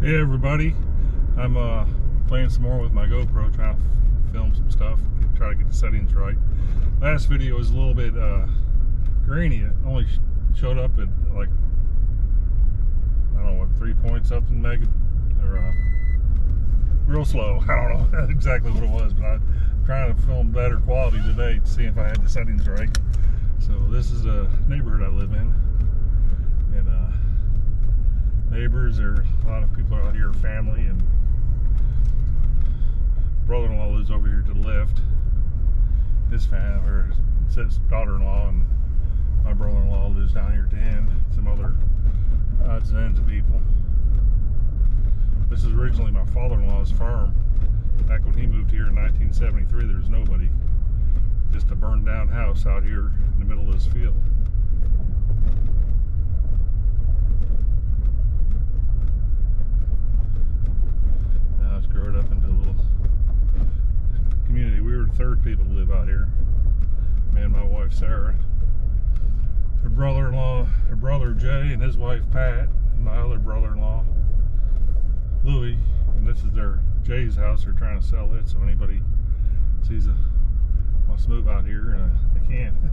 Hey everybody, I'm playing some more with my GoPro, trying to film some stuff, try to get the settings right. Last video was a little bit grainy. It only showed up at like, I don't know what, 3 point something mega, or real slow. I don't know exactly what it was, but I'm trying to film better quality today to see if I had the settings right. So this is a neighborhood I live in, and neighbors, or a lot of people out here are family, and brother-in-law lives over here to the left. His family, or his daughter-in-law, and my brother-in-law lives down here at the end. Some other odds and ends of people. This is originally my father-in-law's farm. Back when he moved here in 1973, there was nobody. Just a burned down house out here in the middle of this field. Now it's grown up into a little community. We were the third people to live out here. Me and my wife Sarah. Her brother-in-law, her brother Jay, and his wife Pat, and my other brother-in-law Louis. And this is their Jay's house. They're trying to sell it, so anybody sees wants to move out here, they can.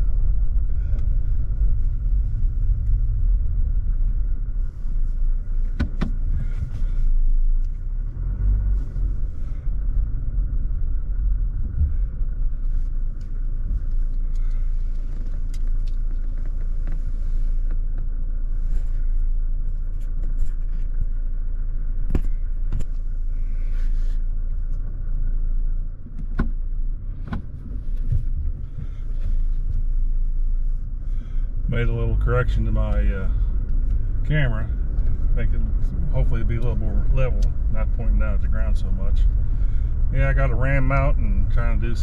Made a little correction to my camera, make it hopefully be a little more level, not pointing down at the ground so much. Yeah, I got a RAM mount and trying to do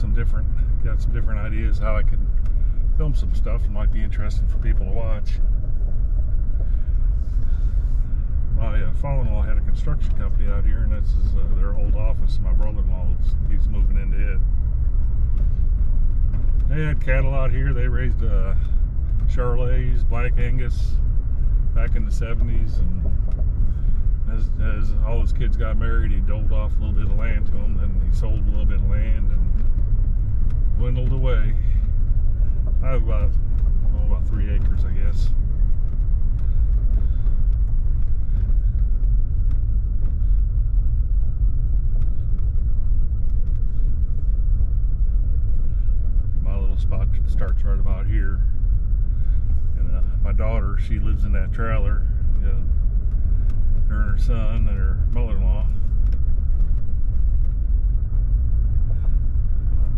got some different ideas how I could film some stuff that might be interesting for people to watch. My father-in-law had a construction company out here, and this is their old office. My brother-in-law, he's moving into it. They had cattle out here. They raised Charolais, Black Angus back in the 70s, and as all his kids got married, he doled off a little bit of land to them, then he sold a little bit of land and dwindled away. I have about 3 acres, I guess. My little spot starts right about here. My daughter, she lives in that trailer. Her and her son and her mother-in-law.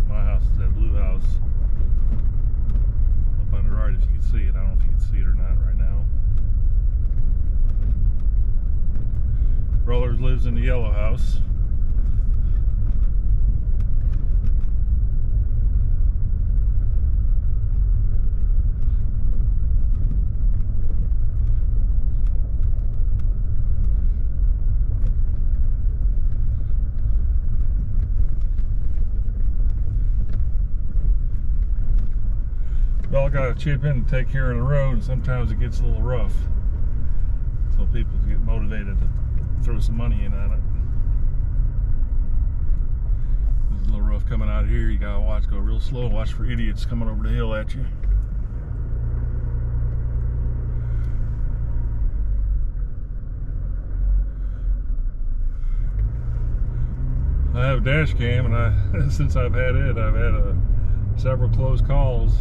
My house is that blue house up on the right, if you can see it. I don't know if you can see it or not right now. Brother lives in the yellow house. Well, I gotta chip in and take care of the road, and sometimes it gets a little rough. So people get motivated to throw some money in on it. It's a little rough coming out here. You gotta watch, go real slow, watch for idiots coming over the hill at you. I have a dash cam, and since I've had it, I've had several close calls.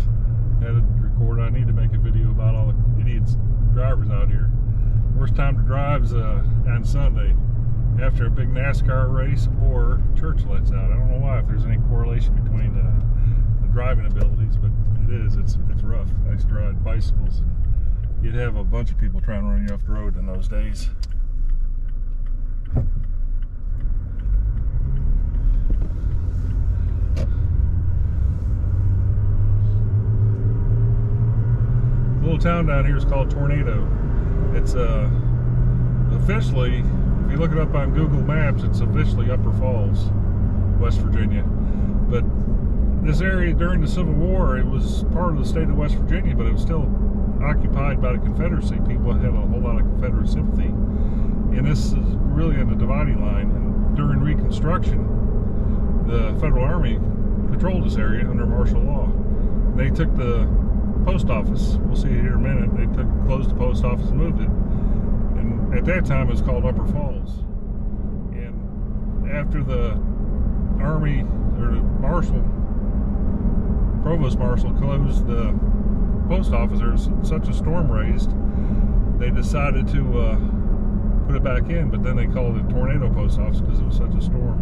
Had to record. I need to make a video about all the idiots drivers out here. Worst time to drive is on Sunday after a big NASCAR race or church lets out. I don't know why, if there's any correlation between the driving abilities, but it is. It's rough. I used to ride bicycles, and you'd have a bunch of people trying to run you off the road in those days. Little town down here is called Tornado. It's officially, if you look it up on Google Maps, it's officially Upper Falls, West Virginia. But this area during the Civil War, it was part of the state of West Virginia, but it was still occupied by the Confederacy. People had a whole lot of Confederate sympathy. And this is really in the dividing line. And during Reconstruction, the Federal Army controlled this area under martial law. They took the post office. We'll see here in a minute. They closed the post office and moved it. And at that time, it was called Upper Falls. And after the Army or the Marshal, Provost Marshal, closed the post office, there was such a storm raised, they decided to put it back in, but then they called it Tornado Post Office because it was such a storm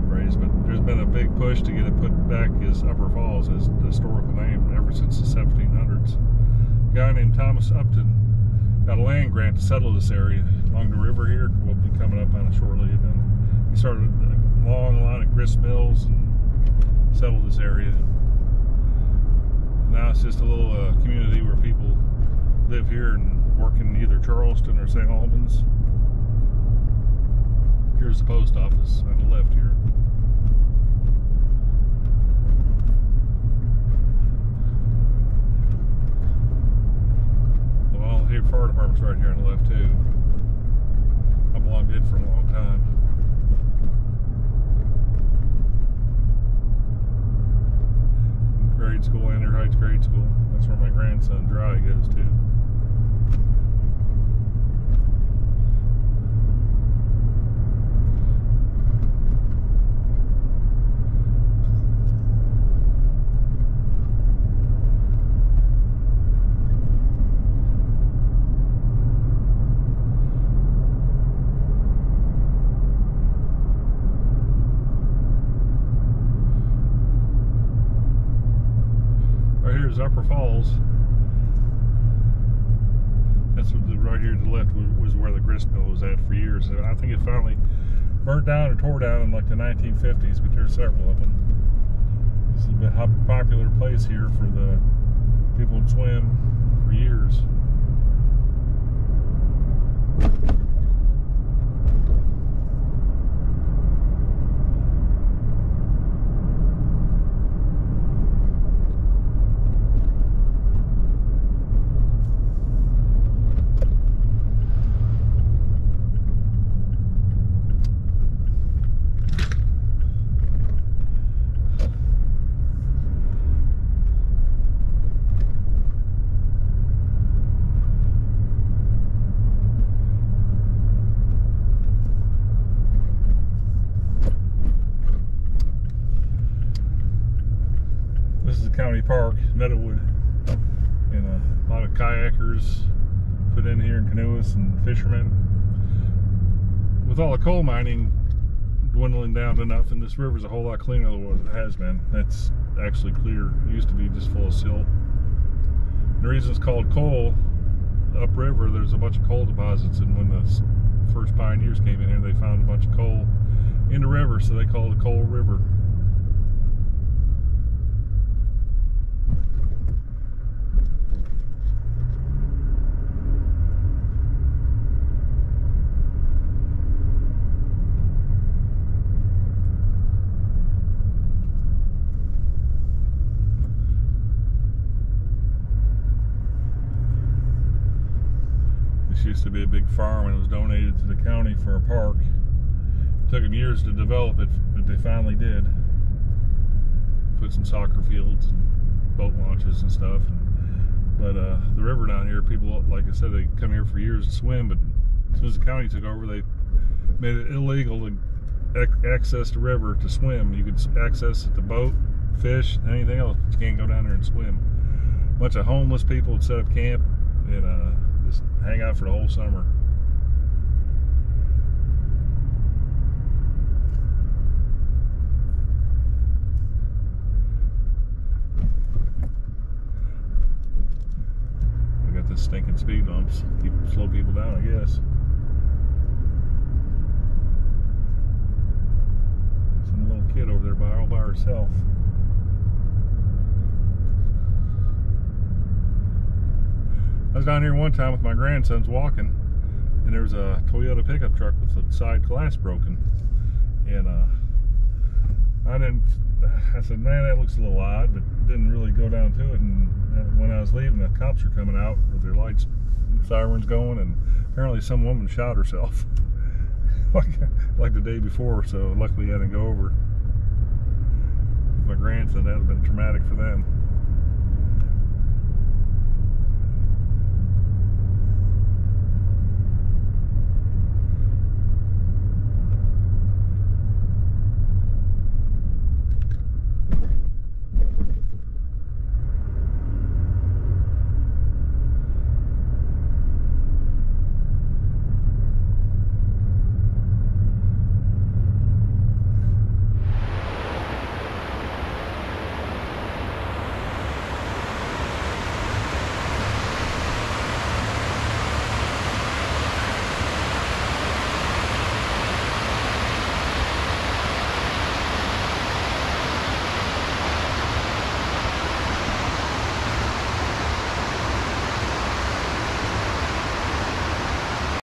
raised. But there's been a big push to get it put back as Upper Falls as the historical name ever since the 1700s. A guy named Thomas Upton got a land grant to settle this area along the river here. We'll be coming up on it shortly. And then he started a long line of grist mills and settled this area. Now it's just a little community where people live here and work in either Charleston or St. Albans. Here's the post office on the left here. Well, the fire department's right here on the left too. I belonged to it for a long time. Grade school, Ender Heights Grade School. That's where my grandson Dry goes to. Here's Upper Falls. That's what right here to the left was where the grist mill was at for years. I think it finally burnt down or tore down in like the 1950s, but there's several of them. This has been a popular place here for the people to swim for years. This is a county park, Meadowood, and a lot of kayakers put in here, and canoeists and fishermen. With all the coal mining dwindling down to nothing, this river's a whole lot cleaner than what it has been. It's actually clear. It used to be just full of silt. The reason it's called coal, upriver, there's a bunch of coal deposits, and when the first pioneers came in here, they found a bunch of coal in the river, so they call it the Coal River. This used to be a big farm, and it was donated to the county for a park. It took them years to develop it, but they finally did. Put some soccer fields and boat launches and stuff. But the river down here, people, like I said, they come here for years to swim, but as soon as the county took over, they made it illegal to access the river to swim. You could access it to boat, fish, anything else, but you can't go down there and swim. A bunch of homeless people would set up camp and just hang out for the whole summer. We got this stinking speed bumps. Slow people down, I guess. Some little kid over there all by herself. I was down here one time with my grandsons walking, and there was a Toyota pickup truck with the side glass broken. And I said, man, that looks a little odd, but didn't really go down to it. And when I was leaving, the cops were coming out with their lights, sirens going, and apparently some woman shot herself. like the day before. So luckily I didn't go over. My grandson, that would have been traumatic for them.